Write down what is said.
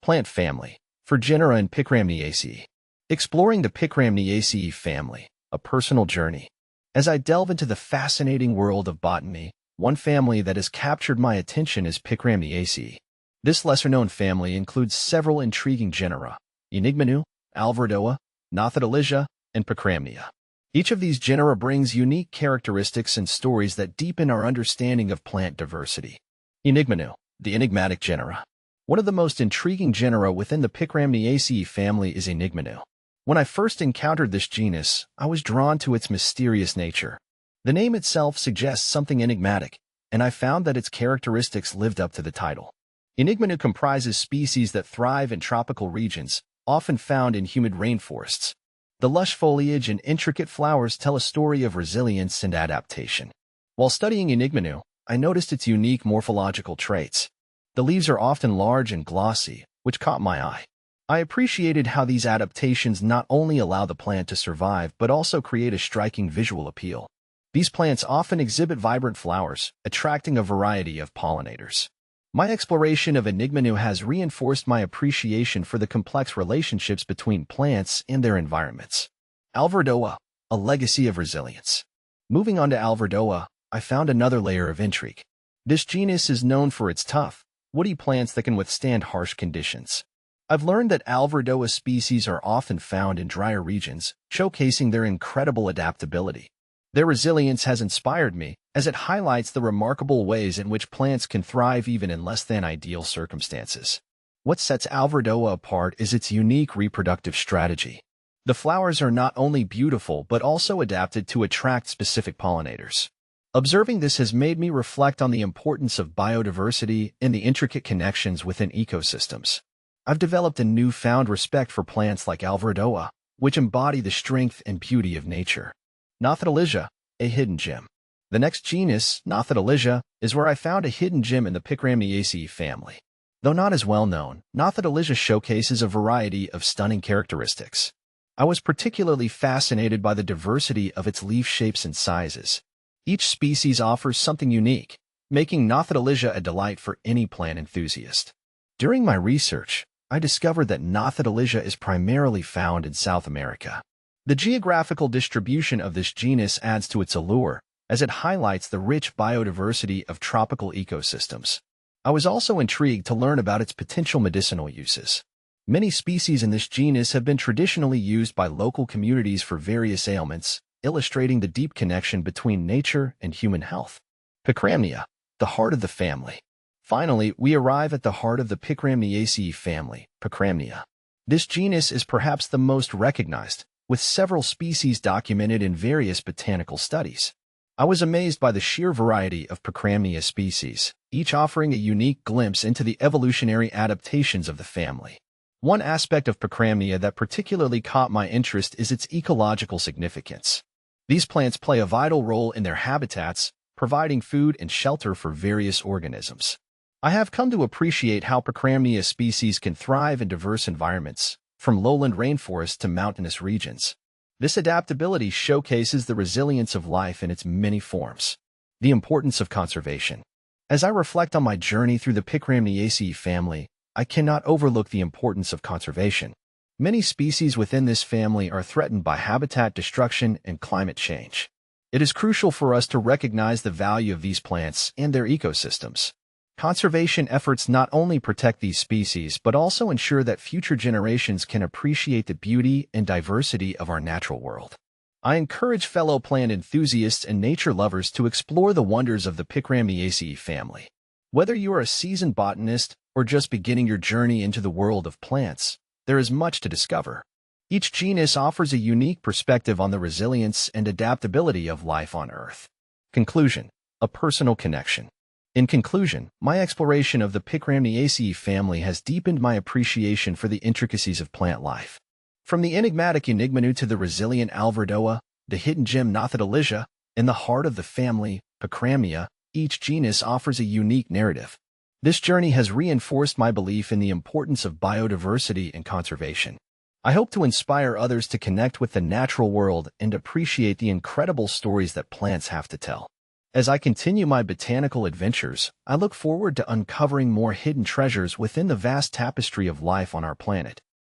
Plant family, for Genera and Picramniaceae. Exploring the Picramniaceae family, a personal journey. As I delve into the fascinating world of botany, one family that has captured my attention is Picramniaceae. This lesser-known family includes several intriguing genera: Enigmanu, Alvardoa, Nothodoligia, and Picramnia. Each of these genera brings unique characteristics and stories that deepen our understanding of plant diversity. Enigmanu, the enigmatic genera. One of the most intriguing genera within the Picramniaceae family is Enigmanu. When I first encountered this genus, I was drawn to its mysterious nature. The name itself suggests something enigmatic, and I found that its characteristics lived up to the title. Enigmanu comprises species that thrive in tropical regions, often found in humid rainforests. The lush foliage and intricate flowers tell a story of resilience and adaptation. While studying Enigmanu, I noticed its unique morphological traits. The leaves are often large and glossy, which caught my eye. I appreciated how these adaptations not only allow the plant to survive but also create a striking visual appeal. These plants often exhibit vibrant flowers, attracting a variety of pollinators. My exploration of Enigmanu has reinforced my appreciation for the complex relationships between plants and their environments. Alvardoa, a legacy of resilience. Moving on to Alvardoa, I found another layer of intrigue. This genus is known for its tough, woody plants that can withstand harsh conditions. I've learned that Alvardoa species are often found in drier regions, showcasing their incredible adaptability. Their resilience has inspired me, as it highlights the remarkable ways in which plants can thrive even in less than ideal circumstances. What sets Alvardoa apart is its unique reproductive strategy. The flowers are not only beautiful but also adapted to attract specific pollinators. Observing this has made me reflect on the importance of biodiversity and the intricate connections within ecosystems. I've developed a newfound respect for plants like Alvardoa, which embody the strength and beauty of nature. Nothodoligia, a hidden gem. The next genus, Nothodoligia, is where I found a hidden gem in the Picramniaceae family. Though not as well known, Nothodoligia showcases a variety of stunning characteristics. I was particularly fascinated by the diversity of its leaf shapes and sizes. Each species offers something unique, making Nothodoligia a delight for any plant enthusiast. During my research, I discovered that Nothodoligia is primarily found in South America. The geographical distribution of this genus adds to its allure, as it highlights the rich biodiversity of tropical ecosystems. I was also intrigued to learn about its potential medicinal uses. Many species in this genus have been traditionally used by local communities for various ailments, illustrating the deep connection between nature and human health. Picramnia, the heart of the family. Finally, we arrive at the heart of the Picramniaceae family, Picramnia. This genus is perhaps the most recognized, with several species documented in various botanical studies. I was amazed by the sheer variety of Picramnia species, each offering a unique glimpse into the evolutionary adaptations of the family. One aspect of Picramnia that particularly caught my interest is its ecological significance. These plants play a vital role in their habitats, providing food and shelter for various organisms. I have come to appreciate how Picramnia species can thrive in diverse environments, from lowland rainforests to mountainous regions. This adaptability showcases the resilience of life in its many forms. The importance of conservation. As I reflect on my journey through the Picramniaceae family, I cannot overlook the importance of conservation. Many species within this family are threatened by habitat destruction and climate change. It is crucial for us to recognize the value of these plants and their ecosystems. Conservation efforts not only protect these species but also ensure that future generations can appreciate the beauty and diversity of our natural world. I encourage fellow plant enthusiasts and nature lovers to explore the wonders of the Picramniaceae family. Whether you are a seasoned botanist or just beginning your journey into the world of plants, there is much to discover. Each genus offers a unique perspective on the resilience and adaptability of life on Earth. Conclusion: a personal connection. In conclusion, my exploration of the Picramniaceae family has deepened my appreciation for the intricacies of plant life. From the enigmatic Enigmanu to the resilient Alvardoa, the hidden gem Nothodoligia, and the heart of the family, Picramnia, each genus offers a unique narrative. This journey has reinforced my belief in the importance of biodiversity and conservation. I hope to inspire others to connect with the natural world and appreciate the incredible stories that plants have to tell. As I continue my botanical adventures, I look forward to uncovering more hidden treasures within the vast tapestry of life on our planet.